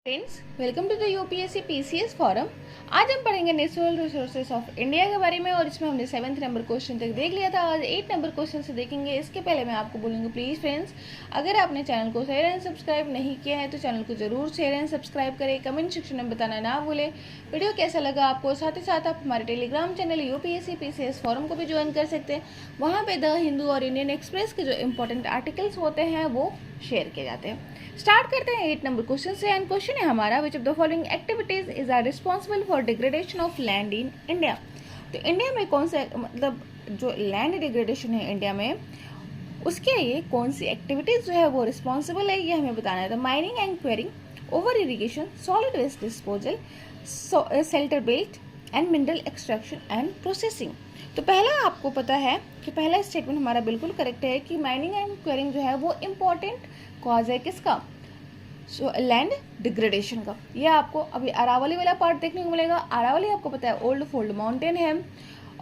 Friends, welcome to the UPSC PCS forum. आज हम पढ़ेंगे नेचुरल रिसोर्सेज ऑफ इंडिया के बारे में और इसमें हमने 7th नंबर क्वेश्चन तक देख लिया था। आज 8 नंबर क्वेश्चन से देखेंगे। इसके पहले मैं आपको बोलूँगी प्लीज़ फ्रेंड्स, अगर आपने चैनल को शेयर एंड सब्सक्राइब नहीं किया है तो चैनल को जरूर शेयर एंड सब्सक्राइब करें। कमेंट सेक्शन में बताना ना भूलें वीडियो कैसा लगा आपको। साथ ही साथ आप हमारे Telegram channel UPSC PCS forum को भी ज्वाइन कर सकते हैं। वहाँ पर द हिंदू और इंडियन एक्सप्रेस के जो इंपॉर्टेंट आर्टिकल्स होते हैं वो शेयर किए जाते हैं। स्टार्ट करते हैं 8 नंबर क्वेश्चन से। एंड क्वेश्चन है हमारा, which of the following activities is are responsible for degradation of land in India. तो इंडिया में कौन से मतलब जो लैंड डिग्रेडेशन है इंडिया में, उसके लिए कौन सी एक्टिविटीज जो है वो रिस्पॉन्सिबल है, ये हमें बताना है। तो mining and quarrying, over irrigation, solid waste disposal, shelter belt and mineral extraction and processing. तो पहला आपको पता है कि पहला स्टेटमेंट हमारा बिल्कुल करेक्ट है कि माइनिंग एंड क्वेरिंग जो है वो इम्पॉर्टेंट कॉज है किसका, लैंड डिग्रेडेशन का। यह आपको अभी अरावली वाला पार्ट देखने को मिलेगा। अरावली आपको पता है ओल्ड फोल्ड माउंटेन है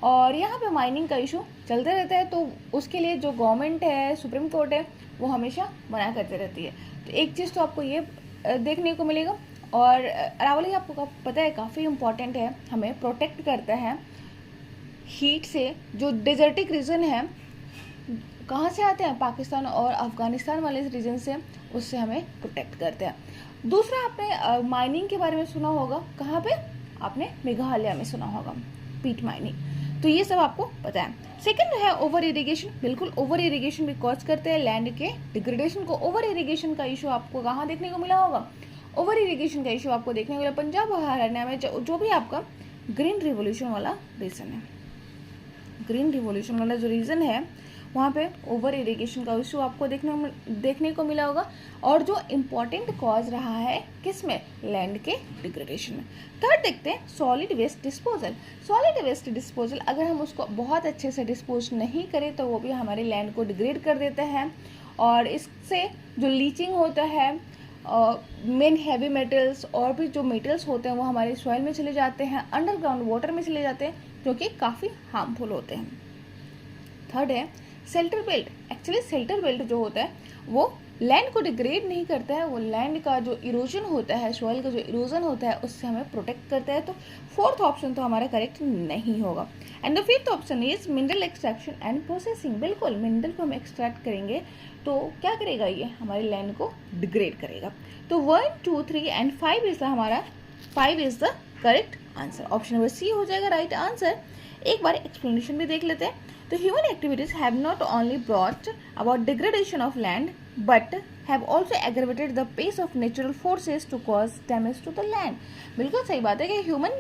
और यहाँ पे माइनिंग का इशू चलते रहता है, तो उसके लिए जो गवर्नमेंट है, सुप्रीम कोर्ट है, वो हमेशा मना करते रहती है। तो एक चीज़ तो आपको ये देखने को मिलेगा। और अरावली आपको पता है काफ़ी इम्पॉर्टेंट है, हमें प्रोटेक्ट करता है हीट से। जो डेजर्टिक रीजन है कहाँ से आते हैं, पाकिस्तान और अफगानिस्तान वाले रीजन से, उससे हमें प्रोटेक्ट करते हैं। दूसरा, आपने माइनिंग के बारे में सुना होगा, कहाँ पे, आपने मेघालय में सुना होगा पीट माइनिंग। तो ये सब आपको पता है। सेकंड है ओवर इरिगेशन। बिल्कुल, ओवर इरिगेशन भी कॉज करते हैं लैंड के डिग्रेडेशन को। ओवर इरिगेशन का इशू आपको कहाँ देखने को मिला होगा, ओवर इरिगेशन का इशू आपको देखने को मिला पंजाब और हरियाणा में, जो भी आपका ग्रीन रिवोल्यूशन वाला रीजन है। ग्रीन रिवोल्यूशन वाला जो रीजन है वहाँ पे ओवर इरिगेशन का इशू आपको देखने को मिला होगा, और जो इम्पॉर्टेंट कॉज रहा है किसमें, लैंड के डिग्रेडेशन में। थर्ड देखते हैं solid waste disposal. Solid waste disposal अगर हम उसको बहुत अच्छे से डिस्पोज नहीं करें तो वो भी हमारे लैंड को डिग्रेड कर देता है, और इससे जो लीचिंग होता है, मेन हैवी मेटल्स और भी जो मेटल्स होते हैं वो हमारे सॉइल में चले जाते हैं, अंडरग्राउंड वाटर में चले जाते हैं, जो कि काफ़ी हार्मफुल होते हैं। थर्ड है shelter belt. Actually shelter belt जो होता है वो लैंड को डिग्रेड नहीं करता है, वो लैंड का जो इरोजन होता है, सॉइल का जो इरोजन होता है, उससे हमें प्रोटेक्ट करता है। तो फोर्थ ऑप्शन तो हमारा करेक्ट नहीं होगा। And the fifth option is mineral extraction and processing. बिल्कुल, मिनरल को हम एक्सट्रैक्ट करेंगे तो क्या करेगा, ये हमारे लैंड को डिग्रेड करेगा। तो 1, 2, 3 एंड 5 इज हमारा 5 is the correct answer. Option number C हो जाएगा राइट आंसर। एक बार एक्सप्लेनेशन भी देख लेते हैं। तो human activities have not only brought about degradation of land but have also aggravated the pace of natural forces to cause damage to the land. बिल्कुल सही बात है कि ह्यूमन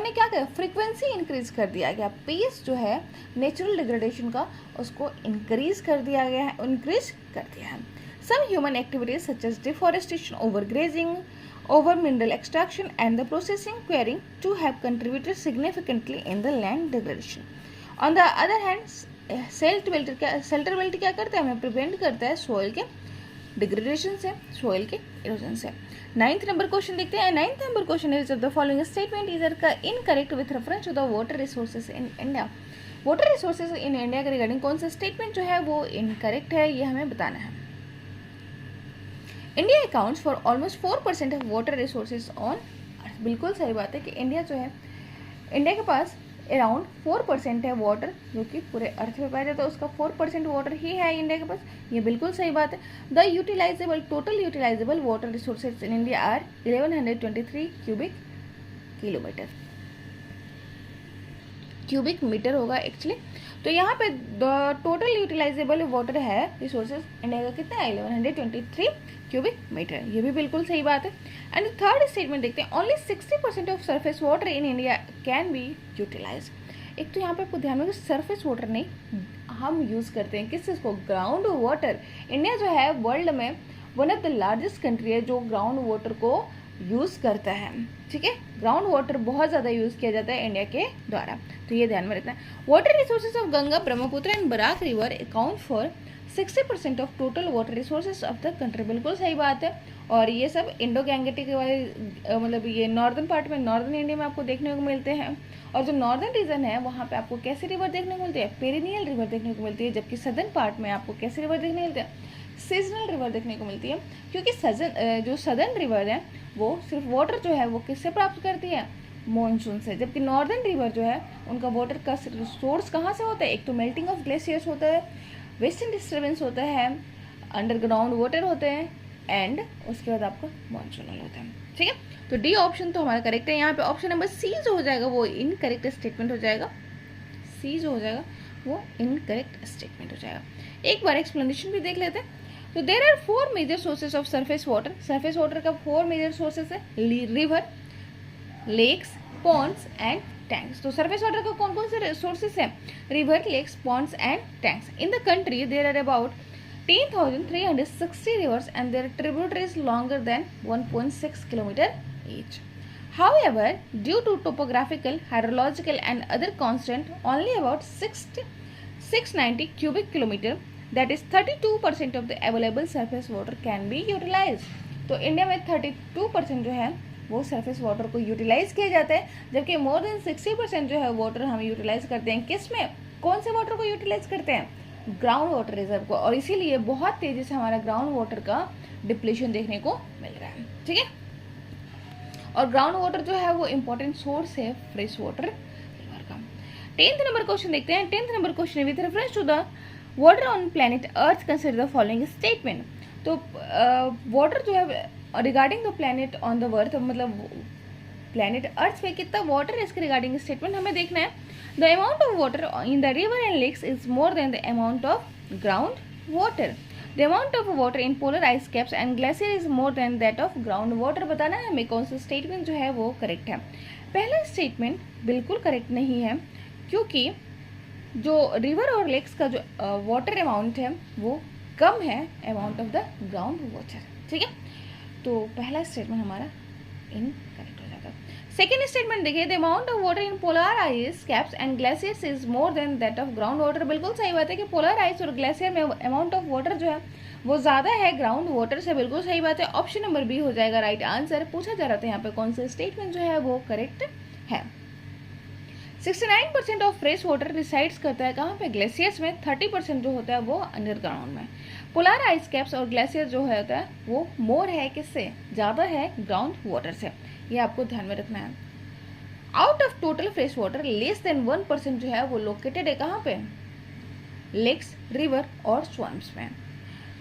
ने क्या किया, फ्रीक्वेंसी इंक्रीज कर दिया गया, पेस जो है नेचुरल डिग्रेडेशन का उसको इंक्रीज कर दिया है। Some human activities such as deforestation, overgrazing, over mineral extraction and the processing quarrying to have contributed significantly in the land degradation. On the other hand, shelter belt क्या करता है, हमें prevent करता है सॉइल के डिग्रेडेशन से, soil के erosion से। 9th नंबर क्वेश्चन देखते हैं। 9th number question is the following statement is incorrect with reference to the water resources in India. Water resources in India के रिगार्डिंग कौन सा स्टेटमेंट जो है वो इनकरेक्ट है, ये हमें बताना है। India accounts for almost 4% of water resources on earth. बिल्कुल सही बात है कि इंडिया जो है, इंडिया के पास अराउंड 4% है वाटर जो कि पूरे अर्थ में पाया जाता है, तो उसका 4% वाटर ही है इंडिया के पास। ये बिल्कुल सही बात है। The total utilisable water resources in India are 1123 cubic metre होगा एक्चुअली। तो यहाँ पे टोटल यूटिलाइजेबल वाटर है रिसोर्सेज इंडिया का कितना है, 1123 क्यूबिक मीटर। ये भी बिल्कुल सही बात है। एंड थर्ड स्टेटमेंट देखते हैं, only 60% of surface water in India can be utilise. एक तो यहाँ पे आपको ध्यान में सरफेस वाटर नहीं, हम यूज़ करते हैं किस चीज़ को, ग्राउंड वाटर। इंडिया जो है वर्ल्ड में one of the largest country है जो ग्राउंड वाटर को यूज़ करता है। ठीक है, ग्राउंड वाटर बहुत ज़्यादा यूज़ किया जाता है इंडिया के द्वारा, तो ये ध्यान में रखना है। Water resources of Ganga, Brahmaputra and Barak river account for 60% of total water resources of the country. बिल्कुल सही बात है। और ये सब इंडो गैंगेटिक वाले मतलब ये नॉर्दर्न पार्ट में, नॉर्दर्न इंडिया में आपको देखने को मिलते हैं। और जो नॉर्दर्न रीजन है वहाँ पे आपको कैसी रिवर देखने को मिलती है, पेरिनियल रिवर देखने को मिलती है, जबकि सदर्न पार्ट में आपको कैसी रिवर देखने को मिलती है, सीजनल रिवर देखने को मिलती है, क्योंकि जो सदर्न रिवर है वो सिर्फ वाटर जो है वो किससे प्राप्त करती है, मॉनसून से। जबकि नॉर्दर्न रिवर जो है उनका वाटर का सोर्स कहाँ से होता है, एक तो मेल्टिंग ऑफ ग्लेशियर्स होता है, वेस्टर्न डिस्टर्बेंस होता है, अंडरग्राउंड वाटर होते हैं, एंड उसके बाद आपका मॉनसूनल होता है। ठीक है, तो डी ऑप्शन तो हमारा करेक्ट है। यहाँ पे ऑप्शन नंबर सी जो हो जाएगा वो इनकरेक्ट स्टेटमेंट हो जाएगा, सी जो हो जाएगा वो इनकरेक्ट स्टेटमेंट हो जाएगा। एक बार एक्सप्लेनेशन भी देख लेते हैं। तो there are 4 major sources of surface water. Surface water का 4 मेजर सोर्सेज है, river, lakes, ponds and tanks. तो सरफेस वाटर का कौन कौन से सोर्सेज है, river, lakes, ponds and tanks. In the country there are about 10,360 rivers and their tributaries longer than 1.6 km each. However, due to topographical, hydrological and other constraints, only about 690 cubic kilometer, that is 32% of the available surface water can be utilized. तो India में 32% जो है वो surface water को utilise किया जाता है, जबकि मोर देन 60% जो है वाटर हम यूटिलाइज करते हैं किस में, कौन से वाटर को यूटिलाइज करते हैं, ग्राउंड वाटर रिजर्व को। और इसीलिए बहुत तेजी से हमारा ग्राउंड वाटर का डिप्लीशन देखने को मिल रहा है। ठीक है, और ग्राउंड वाटर जो है वो इंपॉर्टेंट सोर्स है फ्रेश वाटर रिवर का। 10th नंबर क्वेश्चन देखते हैं। 10th number question with reference to the water on planet earth consider the following statement. तो वाटर जो है regarding the planet on the earth, मतलब प्लैनेट अर्थ पे कितना वाटर है इसके रिगार्डिंग स्टेटमेंट हमें देखना है। The amount of water in the river and lakes is more than the amount of ground water. The amount of water in polar ice caps and glacier is more than that of ground water. बताना है हमें कौन सा statement जो है वो correct है। पहला स्टेटमेंट बिल्कुल करेक्ट नहीं है, क्योंकि जो रिवर और लेक्स का जो वाटर अमाउंट है वो कम है amount of the ground water. ठीक है, तो पहला स्टेटमेंट हमारा इनकरेक्ट हो जाता है। सेकेंड स्टेटमेंट देखिए, the amount of water in polar ice caps and glaciers is more than that of ground water. बिल्कुल सही बात है कि पोलर आइस और ग्लेशियर में अमाउंट ऑफ वाटर जो है वो ज़्यादा है ग्राउंड वाटर से। बिल्कुल सही बात है, ऑप्शन नंबर बी हो जाएगा राइट आंसर। पूछा जा रहा था यहाँ पे कौन सा स्टेटमेंट जो है वो करेक्ट है। 69% ऑफ फ्रेश वाटर रिसाइड्स करता है कहाँ पे, ग्लेशियर्स में। 30% जो होता है वो अंडरग्राउंड में। पोलर आइस कैप्स और ग्लेशियर जो होता है वो मोर है किससे, ज़्यादा है ग्राउंड वाटर से। ये आपको ध्यान में रखना है। Out of total fresh water less than 1% जो है वो लोकेटेड है कहाँ पे, लेक्स, रिवर और स्वम्प्स में।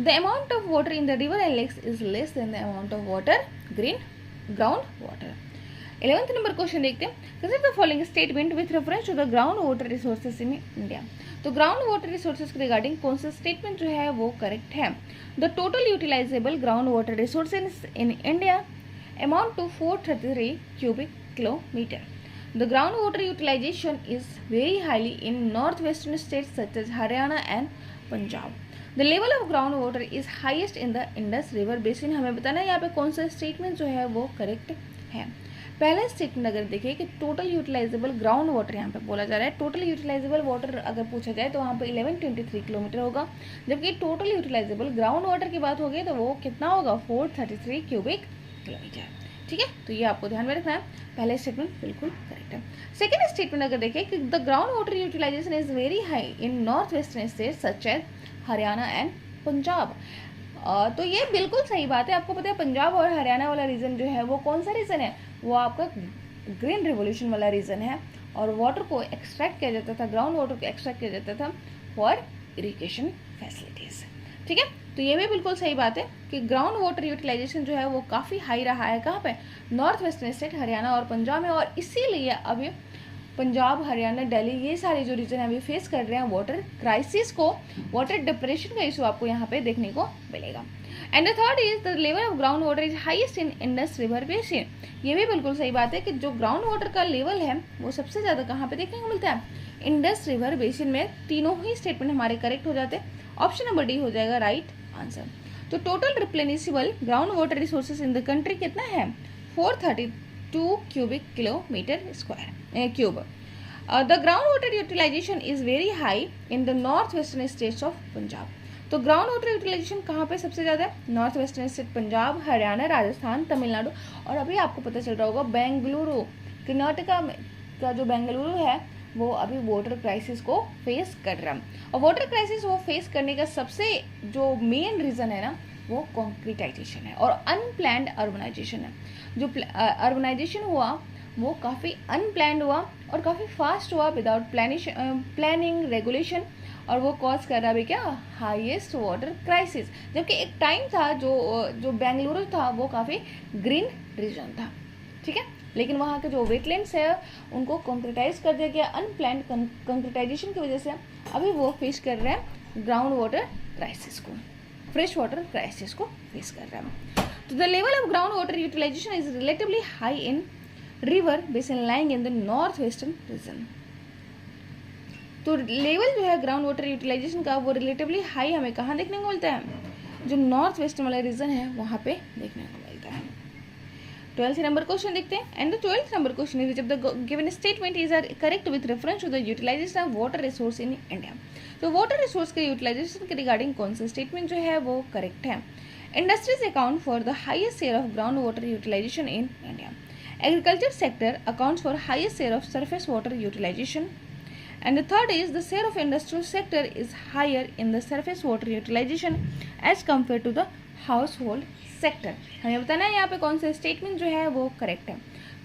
The amount of water in the river and lakes is less than the amount of water ground water. 11th number question देखते हैं। Consider the following statement with reference to the ground water resources in India. तो ground water resources के regarding कौन सा statement जो है वो correct है। The total utilisable ground water resources in India amount to 433 cubic kilometer. The groundwater utilization is very highly in northwestern states such as Haryana and Punjab. The level of groundwater is highest in the Indus River Basin. हमें बताना है यहाँ पे कौन सा statement जो है वो करेक्ट है। पहला स्टेटमेंट अगर देखिए कि टोटल यूटिलाइजेबल ग्राउंड वाटर यहाँ पे बोला जा रहा है। टोटल यूटिलाइजेबल वाटर अगर पूछा जाए तो वहाँ पे 1123 किलोमीटर होगा, जबकि टोटल यूटिलाइजेबल ग्राउंड वाटर की बात होगी तो वो कितना होगा, 433 क्यूबिक किलोमीटर। ठीक है, तो ये आपको ध्यान में रखना है। पहला स्टेटमेंट बिल्कुल करेक्ट है। सेकेंड स्टेटमेंट अगर देखें कि the ground water utilisation is very high in north western state such as Haryana and Punjab. तो ये बिल्कुल सही बात है। आपको पता है पंजाब और हरियाणा वाला रीजन जो है वो कौन सा रीजन है, वो आपका ग्रीन रिवोल्यूशन वाला रीजन है, और वाटर को एक्सट्रैक्ट किया जाता था, ग्राउंड वाटर को एक्सट्रैक्ट किया जाता था फॉर इरिगेशन फैसिलिटीज। ठीक है, तो ये भी बिल्कुल सही बात है कि ग्राउंड वाटर यूटिलाइजेशन जो है वो काफ़ी हाई रहा है कहाँ पे, नॉर्थ वेस्टर्न स्टेट हरियाणा और पंजाब में। और इसीलिए अभी पंजाब, हरियाणा, दिल्ली ये सारे जो रीजन अभी फेस कर रहे हैं वाटर क्राइसिस को, वाटर डिप्रेशन का इशू आपको यहाँ पे देखने को मिलेगा। And the third is the level of ground water is highest in Indus river basin. ये भी बिल्कुल सही बात है कि जो ग्राउंड वाटर का लेवल है वो सबसे ज़्यादा कहाँ पे देखने को मिलता है, इंडस रिवर बेसिन में। तीनों ही स्टेटमेंट हमारे करेक्ट हो जाते हैं। ऑप्शन नंबर डी हो जाएगा राइट आंसर। तो total replenishable ground water resources in the country कितना है, 432 cubic kilometre square cube. The ground water utilisation is very high in the north western states of Punjab. तो ground water utilisation कहाँ पे सबसे ज़्यादा है, north western state Punjab, Haryana, Rajasthan, Tamil Nadu. और अभी आपको पता चल रहा होगा बेंगलुरु, कर्नाटका का जो बेंगलुरु है वो अभी वाटर क्राइसिस को फेस कर रहा है। और वाटर क्राइसिस वो फेस करने का सबसे जो मेन रीज़न है ना, वो कॉन्क्रीटाइजेशन है और अनप्लैंड अर्बनाइजेशन है। जो अर्बनाइजेशन हुआ वो काफ़ी अनप्लैंड हुआ और काफ़ी फास्ट हुआ विदाउट प्लानिंग रेगुलेशन, और वो कॉज कर रहा भी क्या, हाईएस्ट वाटर क्राइसिस। जबकि एक टाइम था जो बेंगलुरु था वो काफ़ी ग्रीन रीजन था, ठीक है, लेकिन वहाँ के जो वेटलैंड्स है उनको कंक्रीटाइज कर दिया गया अनप्लैंड कंक्रीटाइजेशन की वजह से। अभी वो फेस कर रहे हैं ग्राउंड वाटर क्राइसिस को, फ्रेश वाटर क्राइसिस को फेस कर रहे हैं। तो the level of ground water utilisation is relatively high in river basin lying in the north western region. तो लेवल जो है ग्राउंड वाटर यूटिलाइजेशन का वो रिलेटिवली हाई हमें कहाँ देखने को मिलता है, जो नॉर्थ वेस्टर्न वाला रीजन है वहाँ पे देखने को मिलता है। 12th नंबर क्वेश्चन देखते हैं। And the 12th number question is जब the given statement is are correct with reference to the utilisation of water resource in India. तो वाटर रिसोर्स के यूटिलाइजेशन के रिगार्डिंग कौन सा स्टेटमेंट जो है वो करेक्ट है। Industries account for the highest share of ground water utilisation in India. Agriculture sector accounts for highest share of surface water utilisation. And the third is the share of industrial sector is higher in the surface water utilization as compared to the household sector। हमें बताना है यहाँ पे कौन सा statement जो है वो करेक्ट है।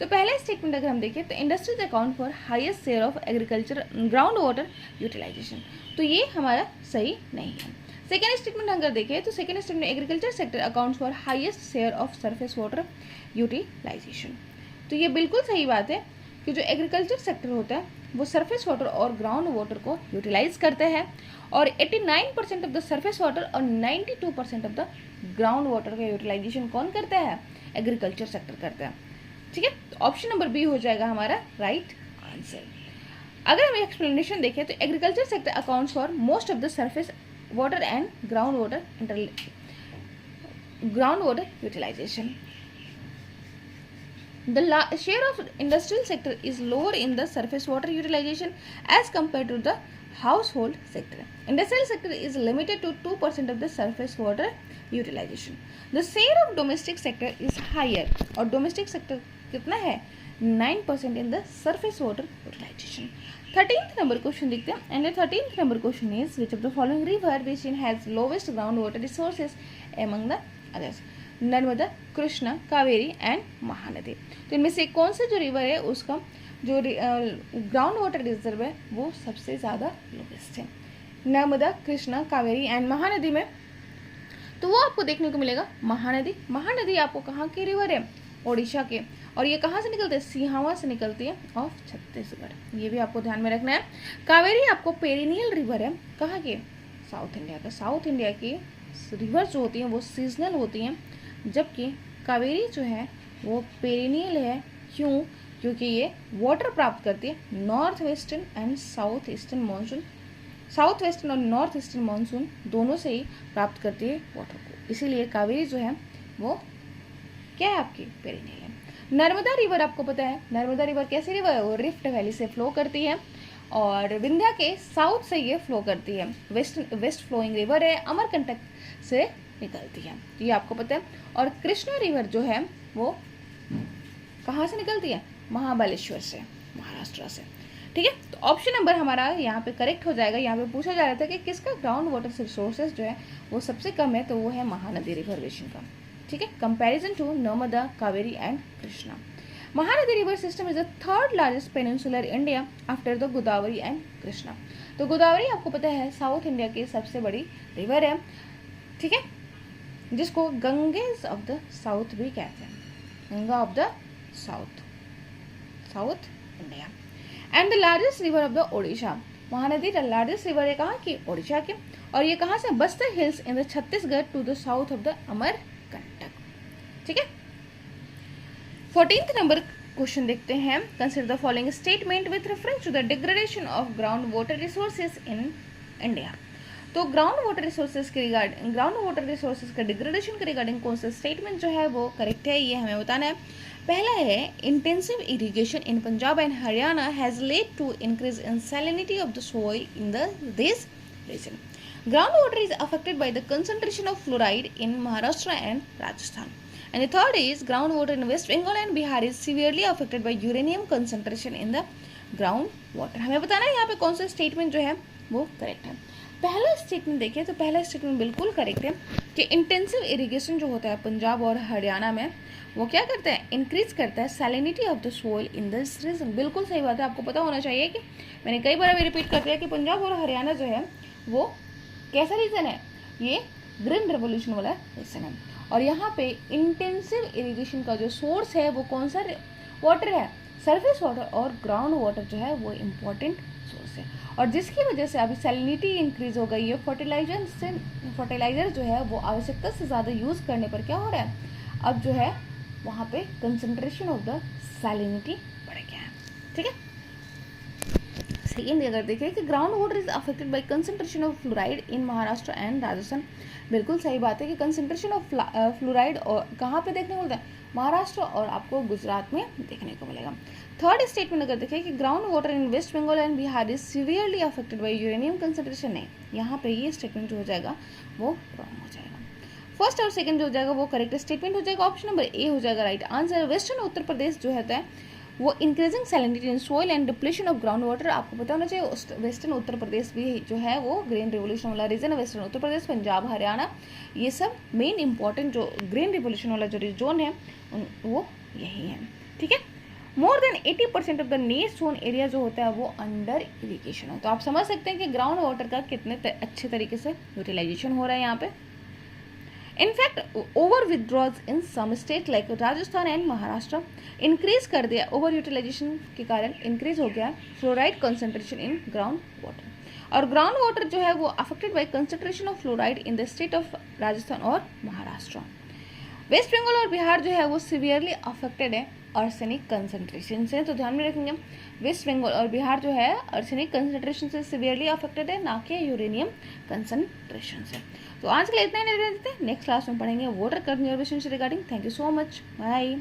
तो पहला स्टेटमेंट अगर हम देखें तो industries account for highest share of agriculture ground water utilisation, तो ये हमारा सही नहीं है। सेकेंड स्टेटमेंट अगर देखें तो second statement agriculture sector account for highest share of surface water utilisation, तो ये बिल्कुल सही बात है कि जो एग्रीकल्चर सेक्टर होता है वो सरफेस वाटर और ग्राउंड वाटर को यूटिलाइज करते हैं, और 89% ऑफ द सरफेस वाटर और 92% ऑफ द ग्राउंड वाटर का यूटिलाइजेशन कौन करता है, एग्रीकल्चर सेक्टर करता है, ठीक है। तो ऑप्शन नंबर बी हो जाएगा हमारा राइट आंसर। अगर हम एक्सप्लेनेशन देखें तो agriculture sector accounts for most of the surface water and ground water utilisation. The share of industrial sector is lower in the surface water utilization as compared to the household sector. Industrial sector is limited to 2% of the surface water utilization. The share of domestic sector is higher, और domestic sector कितना है 9% in the surface water utilization. 13th number question देखते हैं, and the 13th number question is which of the following river basin has lowest groundwater resources among the others? Narmada, Krishna, Kaveri and Mahanadi. तो इनमें से कौन सा जो रिवर है उसका जो ग्राउंड वाटर रिजर्व है वो सबसे ज़्यादा लोवेस्ट है। नर्मदा, कृष्णा, कावेरी एंड महानदी में तो वो आपको देखने को मिलेगा महानदी। महानदी आपको कहाँ की रिवर है, ओडिशा के, और ये कहाँ से निकलते हैं, सिहावा से निकलती है ऑफ छत्तीसगढ़, ये भी आपको ध्यान में रखना है। कावेरी आपको पेरिनियल रिवर है, कहाँ की, साउथ इंडिया का। साउथ इंडिया की रिवर जो होती हैं वो सीजनल होती हैं, जबकि कावेरी जो है वो पेरिनियल है। क्यों, क्योंकि ये वाटर प्राप्त करती है north western and south eastern monsoon, south western और नॉर्थ ईस्टर्न मानसून दोनों से ही प्राप्त करती है वाटर को, इसीलिए कावेरी जो है वो क्या है आपकी पेरिनियल है। नर्मदा रिवर आपको पता है, नर्मदा रिवर कैसी रिवर है, वो रिफ्ट वैली से फ्लो करती है और विंध्या के साउथ से ये फ्लो करती है, वेस्ट फ्लोइंग रिवर है, अमरकंटक से निकलती है, तो ये आपको पता है। और कृष्णा रिवर जो है वो कहाँ से निकलती है, महाबलेश्वर से, महाराष्ट्र से, ठीक है। तो ऑप्शन नंबर हमारा यहाँ पे करेक्ट हो जाएगा। यहाँ पे पूछा जा रहा था कि किसका ग्राउंड वाटर रिसोर्सेज जो है वो सबसे कम है, तो वो है महानदी रिवर बेसिन का, ठीक है, comparison to Narmada, Kaveri and Krishna. Mahanadi river system is the third largest peninsular India after the Godavari and Krishna. तो गोदावरी आपको पता है साउथ इंडिया की सबसे बड़ी रिवर है, ठीक है, जिसको गंगेज ऑफ द साउथ भी कहते हैं, Ganga of the south, south India. And the largest river of the Odisha, Mahanadi the largest river है कहाँ की, ओडिशा के, और ये कहाँ से, Bastar hills in the Chhattisgarh to the south of the Amarkantak, ठीक है। 14th नंबर क्वेश्चन देखते हैं। Consider the following statement with reference to the degradation of ground water resources in India. तो ग्राउंड वाटर रिसोर्सेज के रिगार्डिंग, ग्राउंड वाटर रिसोर्सेज का degradation के regarding कौन सा स्टेटमेंट जो है वो करेक्ट है, ये हमें बताना है। पहला है intensive irrigation in Punjab and Haryana has led to increase in salinity of the soil in this region. Ground water is affected by the concentration of fluoride in Maharashtra and Rajasthan. And the third is groundwater in West Bengal and Bihar is severely affected by uranium concentration in the ground water। हमें बताना है यहाँ पे कौन सा statement जो है वो करेक्ट है। पहला स्टेटमेंट देखिए, तो पहला स्टेटमेंट बिल्कुल करेक्ट है कि इंटेंसिव इरिगेशन जो होता है पंजाब और हरियाणा में, वो क्या करता है, इंक्रीज करता है salinity of the soil in this region. बिल्कुल सही बात है, आपको पता होना चाहिए कि मैंने कई बार अभी रिपीट कर दिया कि पंजाब और हरियाणा जो है वो कैसा रीजन है, ये ग्रीन रेवोल्यूशन वाला रीजन है। और यहाँ पे इंटेंसिव इरिगेशन का जो सोर्स है वो कौन सा वाटर है, सरफेस वाटर, और ग्राउंड वाटर जो है वो इम्पोर्टेंट सोर्स है। और जिसकी वजह से अभी सैलिनिटी इंक्रीज हो गई है, फर्टिलाइजर जो है वो आवश्यकता से ज़्यादा यूज़ करने पर क्या हो रहा है, अब जो है वहाँ पे कंसंट्रेशन ऑफ द सैलिनिटी बढ़ गया है। ठीक है, सेकेंड अगर देखें कि ground water is affected bye concentration of fluoride in Maharashtra and Rajasthan. बिल्कुल सही बात है कि कंसंट्रेशन ऑफ फ्लोराइड और कहाँ पे देखने को मिलता है, महाराष्ट्र और आपको गुजरात में देखने को मिलेगा। थर्ड स्टेटमेंट अगर देखें कि ground water in West Bengal and Bihar is severely affected by uranium concentration, नहीं, यहाँ पे ये स्टेटमेंट जो हो जाएगा वो रॉन्ग हो जाएगा। फर्स्ट और सेकंड जो हो जाएगा वो करेक्ट स्टेटमेंट हो जाएगा, ऑप्शन नंबर ए हो जाएगा right answer. Western Uttar Pradesh जो होता है वो increasing salinity in soil and depletion of ground water, आपको पता होना चाहिए। वेस्टर्न उत्तर प्रदेश भी जो है वो ग्रीन रिवोल्यूशन वाला रीजन है। वेस्टर्न उत्तर प्रदेश, पंजाब, हरियाणा, ये सब मेन इंपॉर्टेंट जो ग्रीन रिवोल्यूशन वाला जो जोन है वो यही है। ठीक है, more than 80% of the net zone area जो होता है वो अंडर इरिगेशन है। तो आप समझ सकते हैं कि ग्राउंड वाटर का कितने अच्छे तरीके से यूटिलाइजेशन हो रहा है यहाँ पे। In fact, over withdrawals in some states like Rajasthan and Maharashtra increase कर दिया, ओवर यूटिलाइजेशन के कारण इंक्रीज हो गया fluoride concentration in ground water. और ग्राउंड वाटर जो है वो affected by concentration of fluoride in the state of Rajasthan और महाराष्ट्र। वेस्ट बंगाल और बिहार जो है वो सिवियरली अफेक्टेड है आर्सेनिक कंसंट्रेशन से। तो ध्यान में रखेंगे, वेस्ट बंगाल और बिहार जो है आर्सेनिक कंसंट्रेशन से सिवियरली अफेक्टेड है, ना कि यूरेनियम कंसंट्रेशन से। तो आज के लिए इतना ही नहीं देते, नेक्स्ट क्लास में पढ़ेंगे वाटर कंजर्वेशन से regarding. Thank you so much, bye.